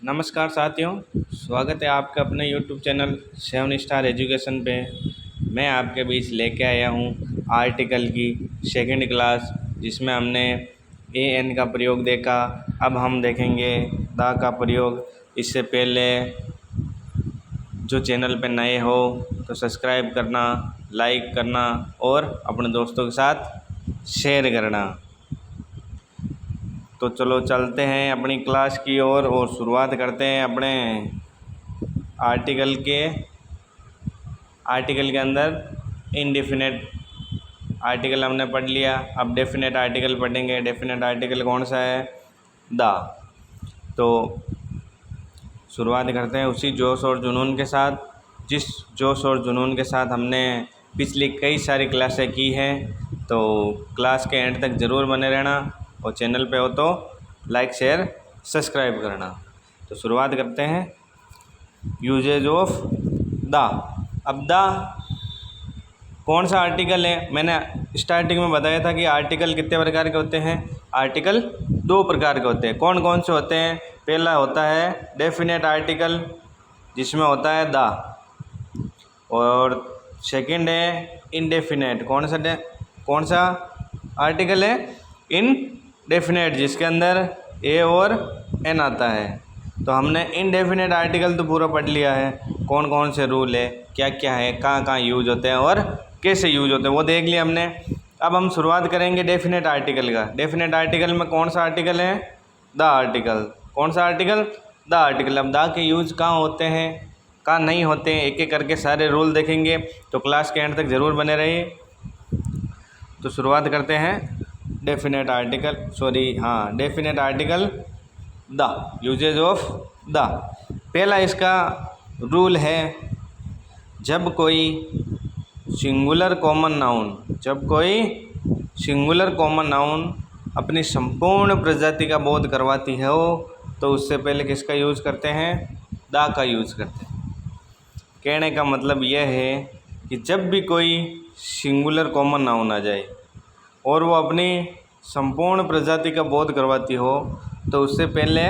नमस्कार साथियों, स्वागत है आपका अपने YouTube चैनल 7 स्टार एजुकेशन पे। मैं आपके बीच लेके आया हूँ आर्टिकल की सेकंड क्लास, जिसमें हमने एन का प्रयोग देखा। अब हम देखेंगे दा का प्रयोग। इससे पहले जो चैनल पे नए हो तो सब्सक्राइब करना, लाइक करना और अपने दोस्तों के साथ शेयर करना। तो चलो चलते हैं अपनी क्लास की ओर और शुरुआत करते हैं अपने आर्टिकल के अंदर इनडेफिनेट आर्टिकल हमने पढ़ लिया। अब डेफिनेट आर्टिकल पढ़ेंगे। डेफिनेट आर्टिकल कौन सा है? दा। तो शुरुआत करते हैं उसी जोश और जुनून के साथ, जिस जोश और जुनून के साथ हमने पिछली कई सारी क्लासें की हैं। तो क्लास के एंड तक ज़रूर बने रहना और चैनल पे हो तो लाइक शेयर सब्सक्राइब करना। तो शुरुआत करते हैं यूजेज ऑफ दा। अब दा कौन सा आर्टिकल है? मैंने स्टार्टिंग में बताया था कि आर्टिकल कितने प्रकार के होते हैं। आर्टिकल 2 प्रकार के होते हैं। कौन कौन से होते हैं? पहला होता है डेफिनेट आर्टिकल, जिसमें होता है दा, और सेकंड है इनडेफिनेट। कौन सा आर्टिकल है? इनडेफिनेट, जिसके अंदर ए और एन आता है। तो हमने इनडेफिनेट आर्टिकल तो पूरा पढ़ लिया है, कौन कौन से रूल है, क्या क्या है, कहाँ कहाँ यूज होते हैं और कैसे यूज होते हैं, वो देख लिया हमने। अब हम शुरुआत करेंगे डेफिनेट आर्टिकल का। डेफिनेट आर्टिकल में कौन सा आर्टिकल है? The article. कौन सा आर्टिकल? The article. अब द के यूज कहाँ होते हैं, कहाँ नहीं होते हैं, एक एक करके सारे रूल देखेंगे। तो क्लास के एंड तक ज़रूर बने रहिए। तो शुरुआत करते हैं definite article, definite article the, usage of the. पहला इसका रूल है, जब कोई सिंगुलर कॉमन नाउन अपनी संपूर्ण प्रजाति का बोध करवाती है तो उससे पहले किसका यूज़ करते हैं? दा का यूज़ करते हैं। कहने का मतलब यह है कि जब भी कोई सिंगुलर कॉमन नाउन आ जाए और वो अपनी संपूर्ण प्रजाति का बोध करवाती हो तो उससे पहले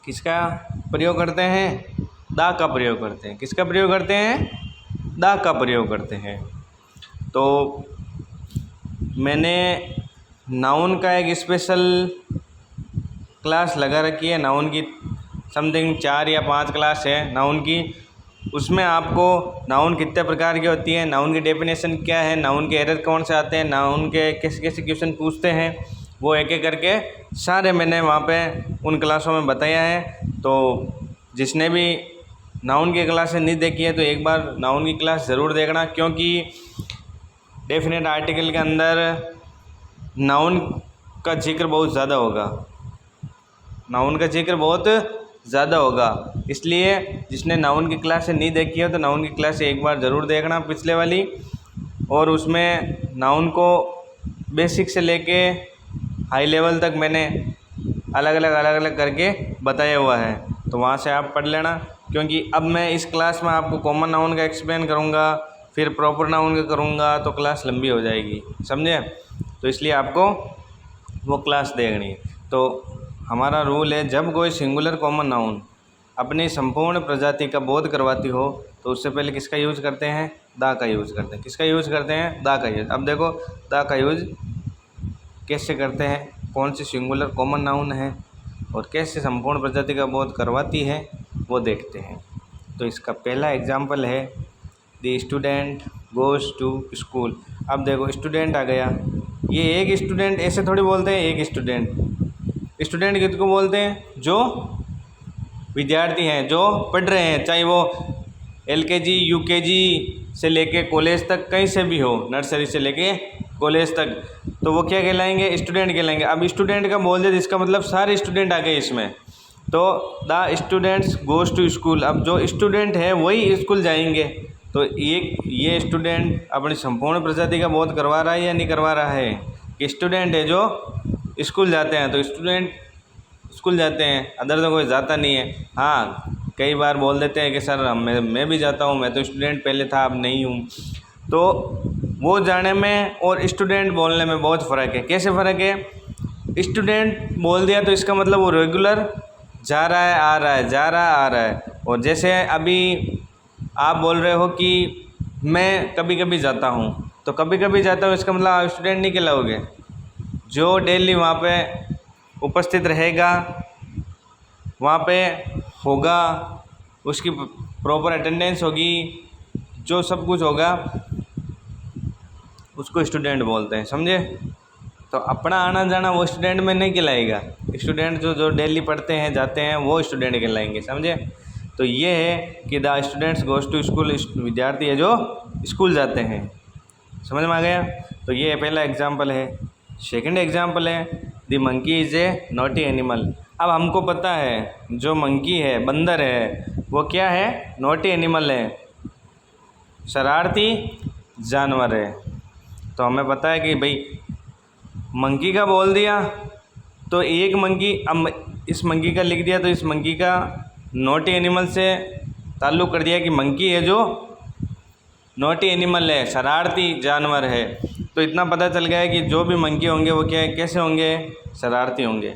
किसका प्रयोग करते हैं? दा का प्रयोग करते हैं। किसका प्रयोग करते हैं? दा का प्रयोग करते हैं। तो मैंने नाउन का एक स्पेशल क्लास लगा रखी है। नाउन की समथिंग 4 या 5 क्लास है नाउन की। उसमें आपको नाउन कितने प्रकार की होती है, नाउन की डेफिनेशन क्या है, नाउन के एरर कौन से आते हैं, नाउन के कैसे कैसे क्वेश्चन पूछते हैं, वो एक एक करके सारे मैंने वहाँ पे उन क्लासों में बताया है। तो जिसने भी नाउन की क्लासें नहीं देखी है तो एक बार नाउन की क्लास ज़रूर देखना, क्योंकि डेफिनेट आर्टिकल के अंदर नाउन का जिक्र बहुत ज़्यादा होगा। इसलिए जिसने नाउन की क्लासें नहीं देखी है तो नाउन की क्लासें एक बार ज़रूर देखना, पिछले वाली। और उसमें नाउन को बेसिक से लेके हाई लेवल तक मैंने अलग अलग करके बताया हुआ है, तो वहाँ से आप पढ़ लेना। क्योंकि अब मैं इस क्लास में आपको कॉमन नाउन का एक्सप्लेन करूँगा, फिर प्रॉपर नाउन का करूँगा, तो क्लास लंबी हो जाएगी, समझे? तो इसलिए आपको वो क्लास देखनी है। तो हमारा रूल है, जब कोई सिंगुलर कॉमन नाउन अपनी संपूर्ण प्रजाति का बोध करवाती हो तो उससे पहले किसका यूज़ करते हैं? दा का यूज़ करते हैं। किसका यूज़ करते हैं? दा का यूज़। अब देखो दा का यूज़ कैसे करते हैं, कौन सी सिंगुलर कॉमन नाउन है और कैसे संपूर्ण प्रजाति का बोध करवाती है, वो देखते हैं। तो इसका पहला एग्जाम्पल है, the student goes to school. अब देखो स्टूडेंट आ गया। ये एक स्टूडेंट ऐसे थोड़ी बोलते हैं, एक स्टूडेंट किसको बोलते हैं? जो विद्यार्थी हैं, जो पढ़ रहे हैं, चाहे वो LKG UKG से लेके कॉलेज तक, कहीं से भी हो, नर्सरी से लेके कॉलेज तक, तो वो क्या कहलाएंगे? स्टूडेंट कहलाएंगे। अब स्टूडेंट का बोल दे जिसका मतलब सारे स्टूडेंट आ गए इसमें, तो the students goes to school. अब जो स्टूडेंट है वही स्कूल जाएंगे। तो ये स्टूडेंट अपनी संपूर्ण प्रजाति का बोध करवा रहा है या नहीं करवा रहा है? कि स्टूडेंट है जो स्कूल जाते हैं, तो स्टूडेंट स्कूल जाते हैं, अदर तो कोई जाता नहीं है। हाँ, कई बार बोल देते हैं कि सर मैं भी जाता हूँ, मैं तो स्टूडेंट पहले था, अब नहीं हूँ। तो वो जाने में और स्टूडेंट बोलने में बहुत फ़र्क है। कैसे फ़र्क है? स्टूडेंट बोल दिया तो इसका मतलब वो रेगुलर जा रहा है आ रहा है, जा रहा है आ रहा है। और जैसे अभी आप बोल रहे हो कि मैं कभी कभी जाता हूँ, तो कभी कभी जाता हूँ इसका मतलब आप स्टूडेंट नहीं कहलाओगे। जो डेली वहाँ पे उपस्थित रहेगा, वहाँ पे होगा, उसकी प्रॉपर अटेंडेंस होगी, जो सब कुछ होगा उसको स्टूडेंट बोलते हैं, समझे। तो अपना आना जाना वो स्टूडेंट में नहीं कहलाएगा। स्टूडेंट जो जो डेली पढ़ते हैं जाते हैं वो स्टूडेंट कहलाएंगे, समझे। तो ये है कि the students goes to school, विद्यार्थी है जो स्कूल जाते हैं। समझ में आ गया। तो ये पहला एग्जाम्पल है। सेकंड एग्जाम्पल है the monkey is a naughty animal. अब हमको पता है जो मंकी है, बंदर है, वो क्या है, नॉटी एनिमल है, शरारती जानवर है। तो हमें पता है कि भाई मंकी का बोल दिया तो एक मंकी, अब इस मंकी का लिख दिया तो इस मंकी का नॉटी एनिमल से ताल्लुक़ कर दिया कि मंकी है जो नॉटी एनिमल है, शरारती जानवर है। तो इतना पता चल गया है कि जो भी मंकी होंगे वो क्या है, कैसे होंगे, शरारती होंगे।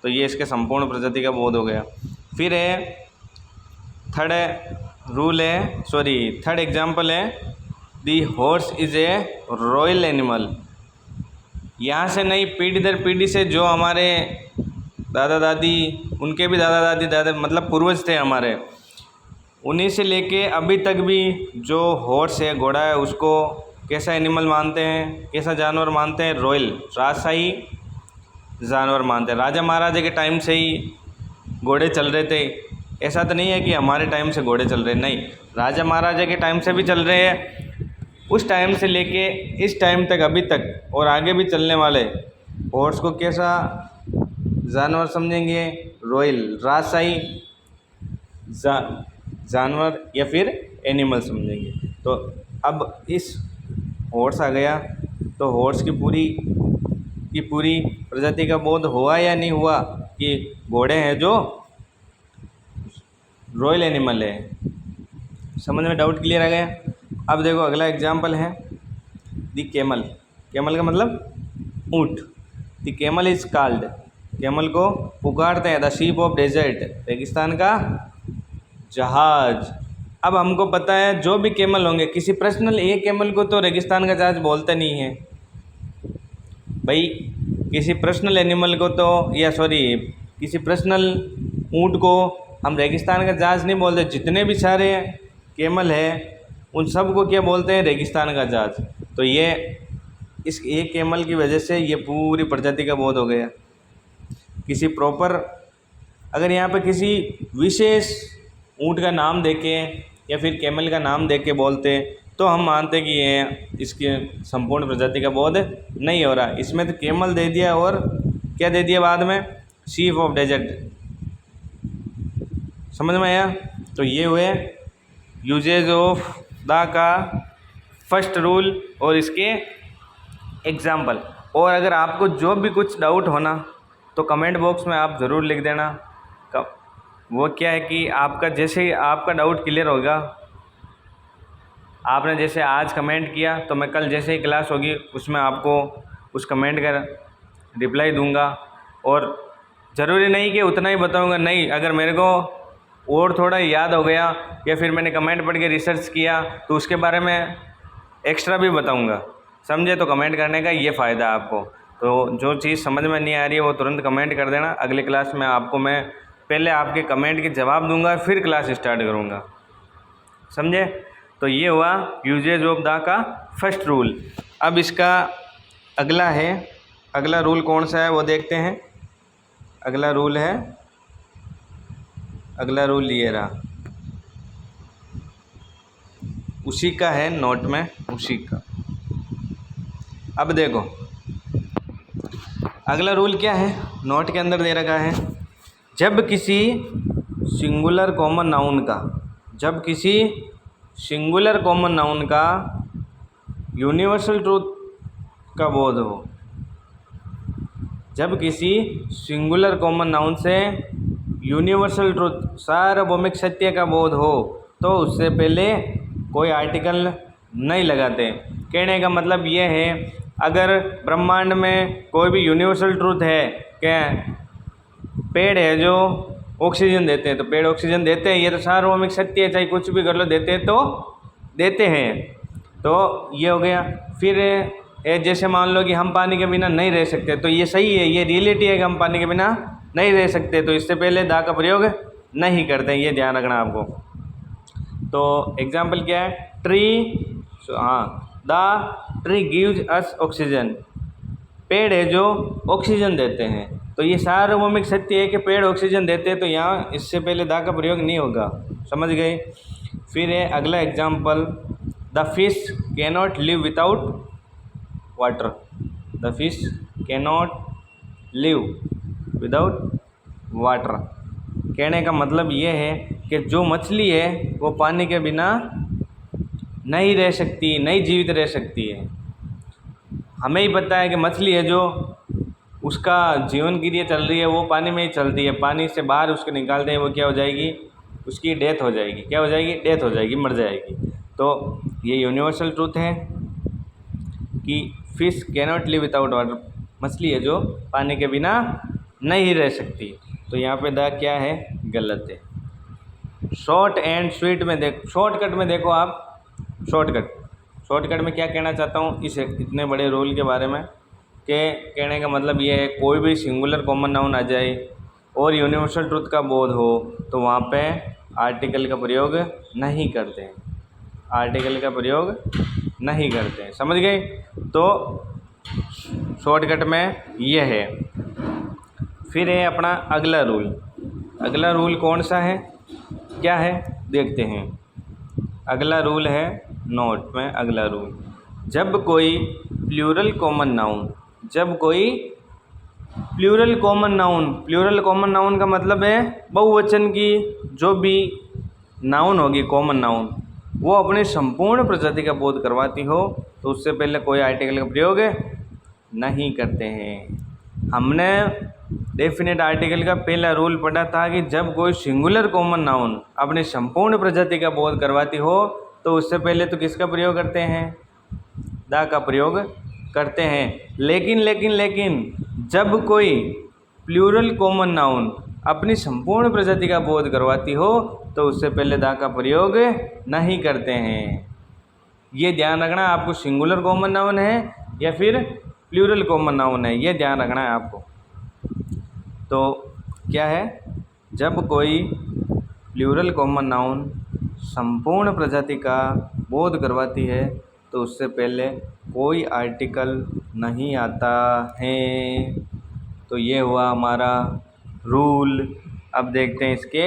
तो ये इसके संपूर्ण प्रजाति का बोध हो गया। फिर है थर्ड एग्जाम्पल है the horse is a royal animal. यहाँ से नहीं, पीढ़ी दर पीढ़ी से जो हमारे दादा दादी, उनके भी दादा दादी, दादा मतलब पूर्वज थे हमारे, उन्हीं से लेके अभी तक भी जो हॉर्स है, घोड़ा है, उसको कैसा एनिमल मानते हैं, कैसा जानवर मानते हैं, रॉयल, राजशाही जानवर मानते हैं। राजा महाराजा के टाइम से ही घोड़े चल रहे थे। ऐसा तो नहीं है कि हमारे टाइम से घोड़े चल रहे, नहीं, राजा महाराजा के टाइम से भी चल रहे हैं। उस टाइम से लेके इस टाइम तक, अभी तक और आगे भी चलने वाले हॉर्स को कैसा जानवर समझेंगे, रॉयल, राजशाही जानवर या फिर एनिमल समझेंगे। तो अब इस हॉर्स आ गया, तो हॉर्स की पूरी प्रजाति का बोध हुआ या नहीं हुआ कि घोड़े हैं जो रॉयल एनिमल है। समझ में डाउट क्लियर आ गया। अब देखो अगला एग्जाम्पल है दी कैमल। कैमल का मतलब ऊँट। दी कैमल इज़ कॉल्ड, कैमल को पुकारते हैं द शीप ऑफ डेजर्ट, रेगिस्तान का जहाज। अब हमको पता है जो भी कैमल होंगे, किसी पर्सनल एक कैमल को तो रेगिस्तान का जहाज बोलते नहीं है भाई। किसी पर्सनल एनिमल को तो, या सॉरी, किसी पर्सनल ऊँट को हम रेगिस्तान का जहाज नहीं बोलते। जितने भी सारे कैमल हैं उन सब को क्या बोलते हैं, रेगिस्तान का जहाज। तो ये इस एक कैमल की वजह से ये पूरी प्रजाति का बोध हो गया। किसी प्रॉपर, अगर यहाँ पे किसी विशेष ऊँट का नाम देके या फिर कैमल का नाम देके बोलते तो हम मानते कि ये इसके संपूर्ण प्रजाति का बोध नहीं हो रहा। इसमें तो कैमल दे दिया और क्या दे दिया बाद में, शीप ऑफ डेजर्ट। समझ में आया। तो ये हुए यूजेज ऑफ द का फर्स्ट रूल और इसके एग्जाम्पल। और अगर आपको जो भी कुछ डाउट होना तो कमेंट बॉक्स में आप ज़रूर लिख देना। वो क्या है कि आपका जैसे ही आपका डाउट क्लियर होगा, आपने जैसे आज कमेंट किया तो मैं कल जैसे ही क्लास होगी उसमें आपको उस कमेंट का रिप्लाई दूंगा। और ज़रूरी नहीं कि उतना ही बताऊंगा, नहीं, अगर मेरे को और थोड़ा याद हो गया या फिर मैंने कमेंट पढ़ के रिसर्च किया तो उसके बारे में एक्स्ट्रा भी बताऊंगा, समझे। तो कमेंट करने का ये फ़ायदा है आपको। तो जो चीज़ समझ में नहीं आ रही है वो तुरंत कमेंट कर देना। अगली क्लास में आपको मैं पहले आपके कमेंट के जवाब दूंगा, फिर क्लास स्टार्ट करूंगा, समझे। तो ये हुआ यूजेज ऑफ द का फर्स्ट रूल। अब इसका अगला है, अगला रूल कौन सा है वो देखते हैं। अगला रूल है, अगला रूल ये रहा, उसी का है, नोट में उसी का। अब देखो अगला रूल क्या है, नोट के अंदर दे रखा है, जब किसी सिंगुलर कॉमन नाउन का, जब किसी सिंगुलर कॉमन नाउन का यूनिवर्सल ट्रूथ का बोध हो, जब किसी सिंगुलर कॉमन नाउन से यूनिवर्सल ट्रूथ, सार्वभौमिक सत्य का बोध हो, तो उससे पहले कोई आर्टिकल नहीं लगाते। कहने का मतलब ये है, अगर ब्रह्मांड में कोई भी यूनिवर्सल ट्रूथ है, क्या पेड़ है जो ऑक्सीजन देते हैं, तो पेड़ ऑक्सीजन देते हैं, ये तो सार्वभौमिक सत्य है, चाहे कुछ भी कर लो, देते हैं तो देते हैं। तो ये हो गया। फिर जैसे मान लो कि हम पानी के बिना नहीं रह सकते, तो ये सही है, ये रियलिटी है कि हम पानी के बिना नहीं रह सकते, तो इससे पहले दा का प्रयोग नहीं करते हैं, ये ध्यान रखना आपको। तो एग्जाम्पल क्या है, ट्री, हाँ, the tree gives us oxygen, पेड़ है जो ऑक्सीजन देते हैं, तो ये सार्वभौमिक सत्य है कि पेड़ ऑक्सीजन देते हैं, तो यहाँ इससे पहले दा का प्रयोग नहीं होगा, समझ गए। फिर है अगला example, the fish cannot live without water, the fish cannot live without water. कहने का मतलब ये है कि जो मछली है वो पानी के बिना नहीं रह सकती, नहीं जीवित रह सकती है। हमें ही पता है कि मछली है जो उसका जीवन क्रिया चल रही है वो पानी में ही चलती है, पानी से बाहर उसको निकालते हैं वो क्या हो जाएगी, उसकी डेथ हो जाएगी। क्या हो जाएगी, डेथ हो जाएगी, मर जाएगी। तो ये यूनिवर्सल ट्रूथ है कि fish cannot live without water, मछली है जो पानी के बिना नहीं रह सकती। तो यहाँ पे द क्या है, गलत है। शॉर्ट एंड स्वीट में शॉर्टकट में देखो आप, शॉर्टकट में क्या कहना चाहता हूँ इस इतने बड़े रूल के बारे में, कि कहने का मतलब ये है कोई भी सिंगुलर कॉमन नाउन आ जाए और यूनिवर्सल ट्रूथ का बोध हो तो वहाँ पे आर्टिकल का प्रयोग नहीं करते हैं, आर्टिकल का प्रयोग नहीं करते हैं, समझ गए। तो शॉर्टकट में ये है। फिर है अपना अगला रूल, अगला रूल कौन सा है, क्या है, देखते हैं। अगला रूल है नोट में, अगला रूल, जब कोई प्लूरल कॉमन नाउन, जब कोई plural common noun, plural common noun का मतलब है बहुवचन की जो भी नाउन होगी, कॉमन नाउन, वो अपनी संपूर्ण प्रजाति का बोध करवाती हो तो उससे पहले कोई आर्टिकल का प्रयोग नहीं करते हैं। हमने डेफिनेट आर्टिकल का पहला रूल पढ़ा था कि जब कोई सिंगुलर कॉमन नाउन अपनी संपूर्ण प्रजाति का बोध करवाती हो तो उससे पहले तो किसका प्रयोग करते हैं, दा का प्रयोग करते हैं। लेकिन जब कोई प्लूरल कॉमन नाउन अपनी संपूर्ण प्रजाति का बोध करवाती हो तो उससे पहले दा का प्रयोग नहीं करते हैं। ये ध्यान रखना, आपको सिंगुलर कॉमन नाउन है या फिर प्लूरल कॉमन नाउन है, ये ध्यान रखना है आपको। तो क्या है, जब कोई प्लूरल कॉमन नाउन संपूर्ण प्रजाति का बोध करवाती है तो उससे पहले कोई आर्टिकल नहीं आता है। तो ये हुआ हमारा रूल। अब देखते हैं इसके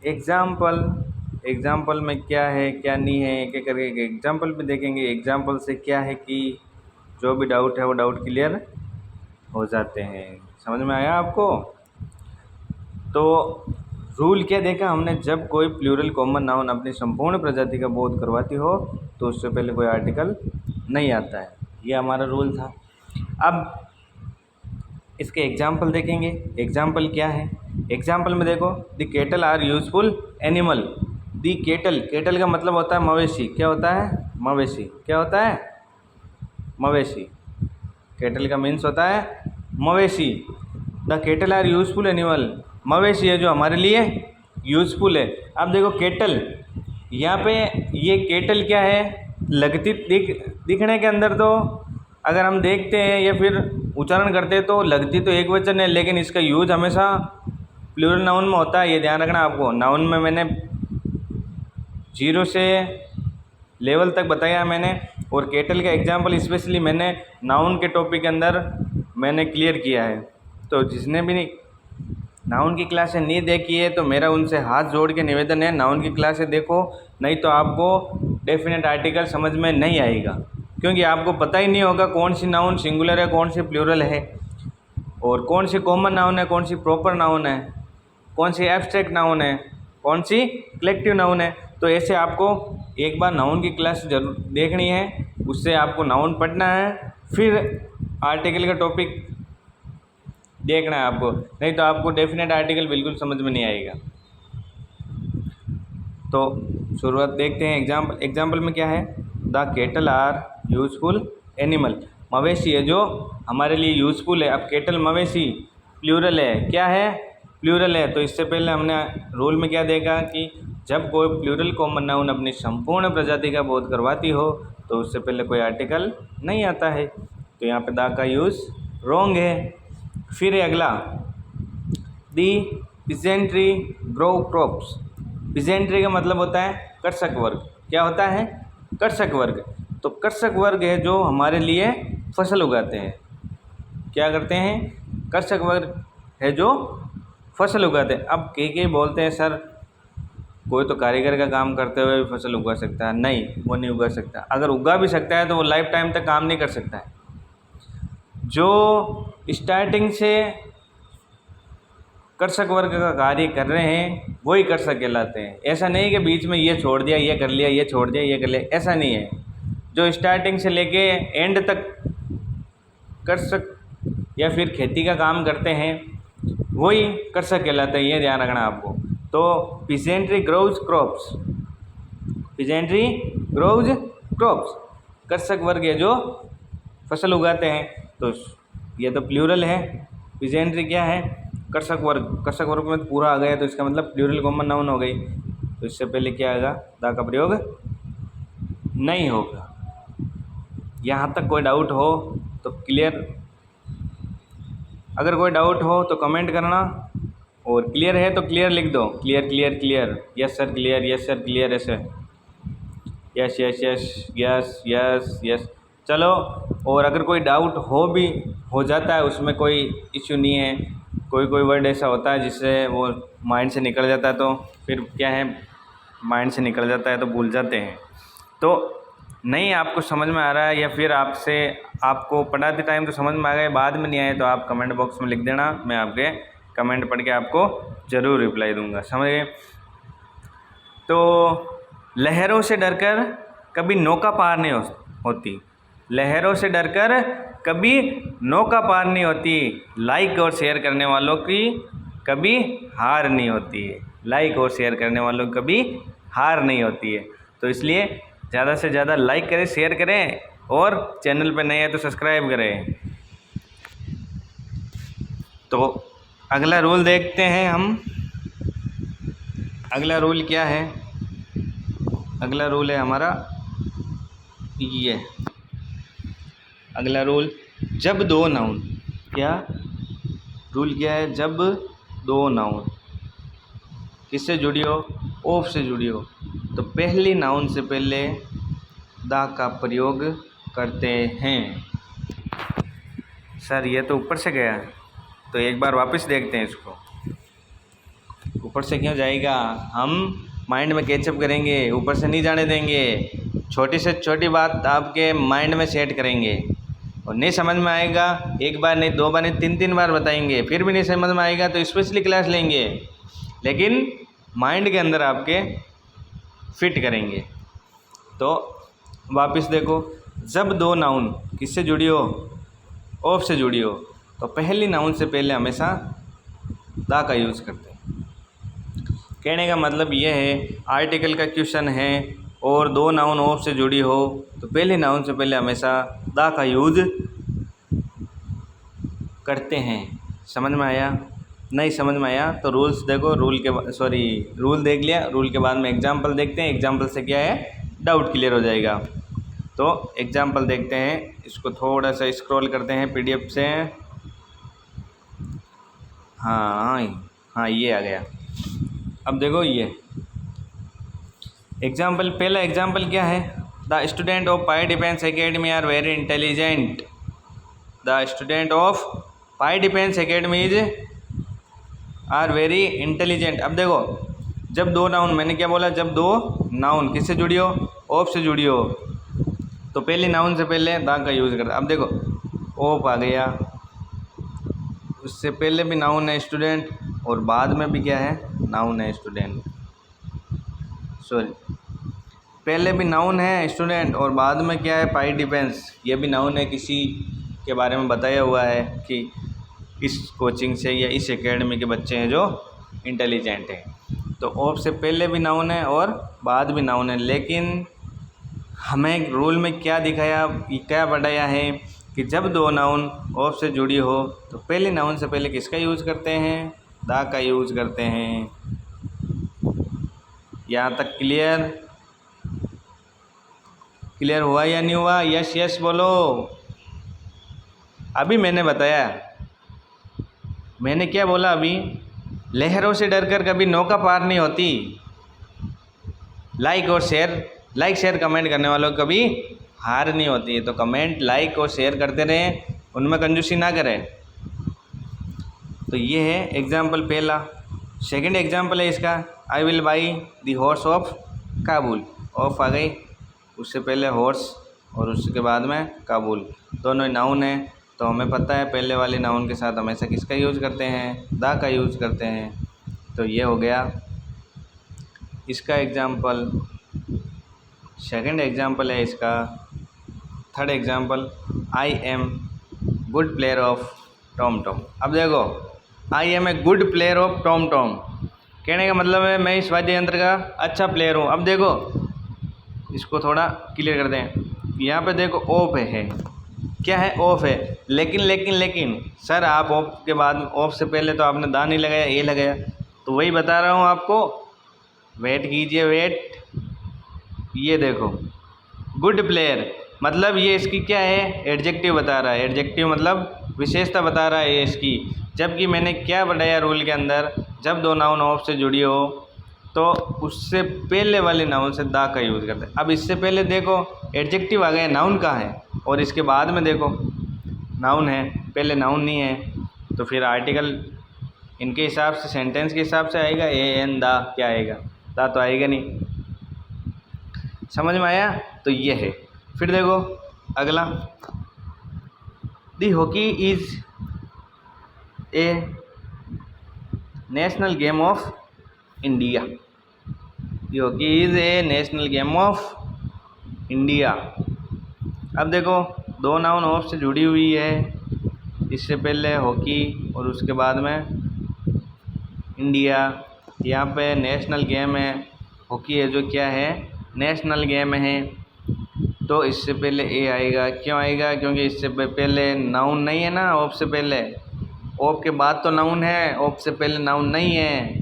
एग्ज़ाम्पल में क्या है क्या नहीं है, एक एक करके एग्ज़ाम्पल भी देखेंगे। एग्ज़ाम्पल से क्या है कि जो भी डाउट है वो डाउट क्लियर हो जाते हैं। समझ में आया आपको। तो रूल क्या देखा हमने, जब कोई प्लूरल कॉमन नाउन अपनी संपूर्ण प्रजाति का बोध करवाती हो तो उससे पहले कोई आर्टिकल नहीं आता है, ये हमारा रूल था। अब इसके एग्जाम्पल देखेंगे। एग्जाम्पल क्या है, एग्जाम्पल में देखो, the cattle are useful animal. The cattle का मतलब होता है मवेशी। क्या होता है, मवेशी। क्या होता है, मवेशी। केटल का मीन्स होता है मवेशी। The cattle are useful animal, मवेशी है जो हमारे लिए यूजफुल है। अब देखो केटल, यहाँ पे ये केटल क्या है, लगती दिखने के अंदर तो अगर हम देखते हैं या फिर उच्चारण करते हैं तो लगती तो एक वचन है, लेकिन इसका यूज हमेशा प्लूरल नाउन में होता है, ये ध्यान रखना आपको। नाउन में मैंने 0 से लेवल तक बताया मैंने, और केटल का एग्जाम्पल स्पेशली मैंने नाउन के टॉपिक के अंदर मैंने क्लियर किया है। तो जिसने भी नाउन की क्लासें नहीं देखी है तो मेरा उनसे हाथ जोड़ के निवेदन है, नाउन की क्लासें देखो, नहीं तो आपको डेफिनेट आर्टिकल समझ में नहीं आएगा, क्योंकि आपको पता ही नहीं होगा कौन सी नाउन सिंगुलर है, कौन सी प्लूरल है, और कौन सी कॉमन नाउन है, कौन सी प्रॉपर नाउन है, कौन सी एब्स्ट्रैक्ट नाउन है, कौन सी कलेक्टिव नाउन है। तो ऐसे आपको एक बार नाउन की क्लास जरूर देखनी है, उससे आपको नाउन पढ़ना है, फिर आर्टिकल का टॉपिक देखना है आपको, नहीं तो आपको डेफिनेट आर्टिकल बिल्कुल समझ में नहीं आएगा। तो शुरुआत देखते हैं। एग्जाम्पल में क्या है, the cattle are useful animal, मवेशी है जो हमारे लिए यूजफुल है। अब केटल मवेशी प्लूरल है, क्या है, प्लूरल है। तो इससे पहले हमने रूल में क्या देखा कि जब कोई प्लूरल कॉमन नाउन अपनी संपूर्ण प्रजाति का बोध करवाती हो तो उससे पहले कोई आर्टिकल नहीं आता है। तो यहाँ पे दा का यूज़ रॉन्ग है। फिर अगला, दी पिजेंट्री ग्रो क्रॉप्स। पिजेंट्री का मतलब होता है कर्षक वर्ग। क्या होता है, कर्षक वर्ग। तो कर्षक वर्ग है जो हमारे लिए फसल उगाते हैं। क्या करते हैं, कर्षक वर्ग है जो फसल उगाते हैं। अब कई बोलते हैं सर कोई तो कारीगर का काम करते हुए भी फसल उगा सकता है। नहीं, वो नहीं उगा सकता। अगर उगा भी सकता है तो वो लाइफ टाइम तक काम नहीं कर सकता है। जो स्टार्टिंग से कर्षक वर्ग का कार्य कर रहे हैं वही कर्षक कहलाते हैं। ऐसा नहीं कि बीच में ये छोड़ दिया, ये कर लिया, ये छोड़ दिया, ये कर लिया, ऐसा नहीं है। जो स्टार्टिंग से लेके एंड तक कर्षक या फिर खेती का काम करते हैं वही कर्षक कहलाते हैं। ये ध्यान रखना आपको। तो peasantry grows crops, peasantry grows crops, कर्षक वर्ग है जो फसल उगाते हैं। तो ये तो प्लूरल है। पिजेंट्री क्या है, कर्षक वर्ग। कर्षक वर्ग में पूरा आ गया तो इसका मतलब प्लूरल कॉमन नाउन हो गई। तो इससे पहले क्या आएगा, दा का प्रयोग नहीं होगा। यहाँ तक कोई डाउट हो तो क्लियर, अगर कोई डाउट हो तो कमेंट करना, और क्लियर है तो क्लियर लिख दो, clear clear clear, yes sir clear, yes sir clear, ऐसे yes yes yes yes yes yes. चलो, और अगर कोई डाउट हो जाता है, उसमें कोई इश्यू नहीं है। कोई वर्ड ऐसा होता है जिससे वो माइंड से निकल जाता है, तो फिर क्या है, माइंड से निकल जाता है तो भूल जाते हैं। तो नहीं आपको समझ में आ रहा है या फिर आपको पढ़ाते टाइम तो समझ में आ गया, बाद में नहीं आए तो आप कमेंट बॉक्स में लिख देना। मैं आपके कमेंट पढ़ के आपको ज़रूर रिप्लाई दूंगा, समझ गए। तो लहरों से डरकर कभी नौका पार नहीं होती, लहरों से डरकर कभी नौका पार नहीं होती। लाइक और शेयर करने वालों की कभी हार नहीं होती है, लाइक और शेयर करने वालों की कभी हार नहीं होती है। तो इसलिए ज़्यादा से ज़्यादा लाइक करें, शेयर करें, और चैनल पे नए हैं तो सब्सक्राइब करें। तो अगला रूल देखते हैं हम। अगला रूल क्या है, अगला रूल है हमारा ये, अगला रूल, जब दो नाउन, क्या रूल क्या है, जब दो नाउन किससे जुड़ी हो, ऑफ से जुड़ी हो, तो पहली नाउन से पहले दा का प्रयोग करते हैं। सर ये तो ऊपर से गया, तो एक बार वापस देखते हैं इसको। ऊपर से क्यों जाएगा, हम माइंड में कैचअप करेंगे, ऊपर से नहीं जाने देंगे। छोटी से छोटी बात आपके माइंड में सेट करेंगे, और नहीं समझ में आएगा, एक बार नहीं, दो बार नहीं, तीन बार बताएंगे, फिर भी नहीं समझ में आएगा तो स्पेशली क्लास लेंगे, लेकिन माइंड के अंदर आपके फिट करेंगे। तो वापस देखो, जब दो नाउन किससे जुड़ी हो, ऑफ से जुड़ी हो, तो पहली नाउन से पहले हमेशा दा का यूज़ करते हैं। कहने का मतलब ये है, आर्टिकल का क्वेश्चन है और दो नाउन ऑफ से जुड़ी हो तो पहले नाउन से पहले हमेशा दा का यूज़ करते हैं। समझ में आया, नहीं समझ में आया तो रूल्स देखो, रूल देख लिया, रूल के बाद में एग्जाम्पल देखते हैं। एग्जाम्पल से क्या है, डाउट क्लियर हो जाएगा। तो एग्जाम्पल देखते हैं, इसको थोड़ा सा स्क्रॉल करते हैं पीडीएफ से। हाँ ये आ गया। अब देखो ये एग्जाम्पल, पहला एग्जाम्पल क्या है, the student of Pai defence academy are very intelligent. The student of Pai defence academy is are very intelligent. अब देखो, जब दो नाउन, मैंने क्या बोला, जब दो नाउन किससे जुड़ी हो, ऑफ से जुड़ी हो, तो पहले नाउन से पहले दा का यूज़ करता। अब देखो ऑफ आ गया, उससे पहले भी नाउन है स्टूडेंट, और बाद में भी क्या है, नाउन है स्टूडेंट। पहले भी नाउन है स्टूडेंट और बाद में क्या है, पाई डिफेंस, ये भी नाउन है, किसी के बारे में बताया हुआ है कि इस कोचिंग से या इस एकेडमी के बच्चे हैं जो इंटेलिजेंट हैं। तो ऑफ से पहले भी नाउन है और बाद भी नाउन है, लेकिन हमें रूल में क्या दिखाया, क्या बढ़ाया है कि जब दो नाउन ऑफ से जुड़ी हो तो पहले नाउन से पहले किसका यूज़ करते हैं, दा का यूज़ करते हैं। यहाँ तक क्लियर हुआ या नहीं हुआ? यस यस बोलो। अभी मैंने बताया, मैंने क्या बोला अभी, लहरों से डरकर कभी नौका पार नहीं होती। लाइक शेयर कमेंट करने वालों को कभी हार नहीं होती। तो कमेंट, लाइक और शेयर करते रहें, उनमें कंजूसी ना करें। तो ये है एग्जाम्पल पहला। सेकंड एग्जाम्पल है इसका, I will buy the horse of Kabul. Of आ गई, उससे पहले हॉर्स और उसके बाद में काबुल, दोनों नाउन है। तो हमें पता है पहले वाले नाउन के साथ हमेशा किसका यूज़ करते हैं, दा का यूज़ करते हैं। तो ये हो गया इसका एग्जाम्पल। सेकंड एग्जाम्पल है इसका। Third example, I am good player of tom tom. अब देखो, I am a good player of tom tom कहने का मतलब है मैं इस वाद्य यंत्र का अच्छा प्लेयर हूँ। अब देखो इसको थोड़ा क्लियर कर दें। यहाँ पे देखो ऑफ है, क्या है, ऑफ है। लेकिन सर आप ऑफ के बाद, ऑफ से पहले तो आपने दा नहीं लगाया, ए लगाया। तो वही बता रहा हूँ आपको, वेट कीजिए, वेट। ये देखो गुड प्लेयर मतलब ये इसकी क्या है, एडजेक्टिव बता रहा है। एडजेक्टिव मतलब विशेषता बता रहा है ये इसकी। जबकि मैंने क्या बताया रूल के अंदर, जब दो नाउन ऑफ से जुड़ी हो तो उससे पहले वाले नाउन से दा का यूज़ करते हैं। अब इससे पहले देखो एडजेक्टिव आ गया, नाउन का है, और इसके बाद में देखो नाउन है, पहले नाउन नहीं है। तो फिर आर्टिकल इनके हिसाब से, सेंटेंस के हिसाब से आएगा ए एन दा, क्या आएगा, दा तो आएगा नहीं। समझ में आया? तो ये है। फिर देखो अगला, the hockey is a national game of India. The hockey is a national game of India. अब देखो दो नाउन ऑफ से जुड़ी हुई है, इससे पहले हॉकी और उसके बाद में इंडिया। यहाँ पे नेशनल गेम है, हॉकी है जो क्या है, नेशनल गेम है। तो इससे पहले ए आएगा। क्यों आएगा? क्योंकि इससे पहले नाउन नहीं है ना, ऑफ से पहले। ऑफ के बाद तो नाउन है, ऑफ से पहले नाउन नहीं है।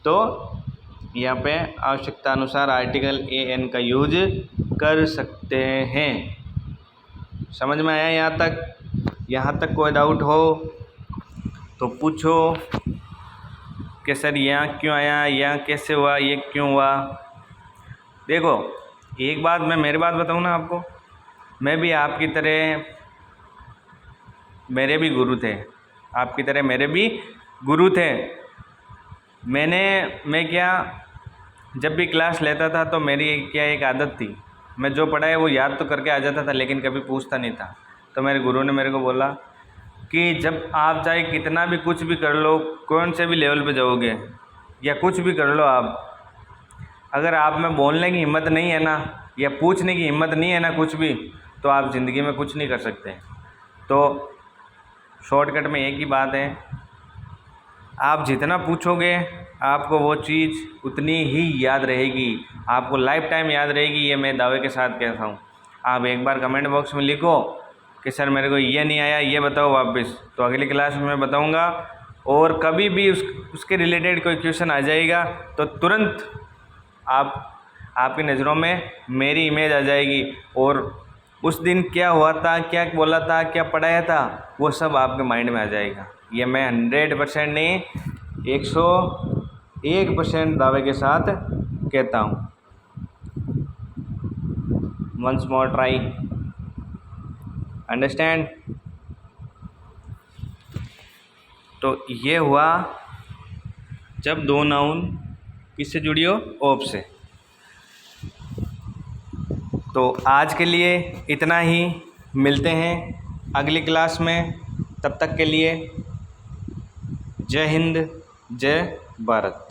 तो यहाँ पे आवश्यकता अनुसार आर्टिकल ए एन का यूज कर सकते हैं। समझ में आया यहाँ तक? यहाँ तक कोई डाउट हो तो पूछो कि सर यहाँ क्यों आया, यहाँ कैसे हुआ, ये क्यों हुआ। देखो एक बात, मैं मेरी बात बताऊँ ना आपको, मैं भी आपकी तरह, मेरे भी गुरु थे, आपकी तरह मेरे भी गुरु थे। मैं क्या, जब भी क्लास लेता था तो मेरी क्या एक आदत थी, मैं जो पढ़ा है वो याद तो करके आ जाता था, लेकिन कभी पूछता नहीं था। तो मेरे गुरु ने मेरे को बोला कि जब आप चाहे कितना भी कुछ भी कर लो, कौन से भी लेवल पे जाओगे या कुछ भी कर लो आप, अगर आप में बोलने की हिम्मत नहीं है ना, या पूछने की हिम्मत नहीं है ना कुछ भी, तो आप ज़िंदगी में कुछ नहीं कर सकते। तो शॉर्टकट में एक ही बात है, आप जितना पूछोगे आपको वो चीज़ उतनी ही याद रहेगी, आपको लाइफ टाइम याद रहेगी। ये मैं दावे के साथ कहता हूँ। आप एक बार कमेंट बॉक्स में लिखो कि सर मेरे को ये नहीं आया, ये बताओ वापस, तो अगली क्लास में मैं बताऊँगा। और कभी भी उसके रिलेटेड कोई क्वेश्चन आ जाएगा तो तुरंत आपकी नज़रों में मेरी इमेज आ जाएगी, और उस दिन क्या हुआ था, क्या बोला था, क्या पढ़ाया था, वो सब आपके माइंड में आ जाएगा। ये मैं 100% नहीं, 101% दावे के साथ कहता हूँ। Once more try, understand? तो ये हुआ जब दो नाउन किससे जुड़ी हो, ऑफ से। तो आज के लिए इतना ही, मिलते हैं अगली क्लास में। तब तक के लिए जय हिंद, जय भारत।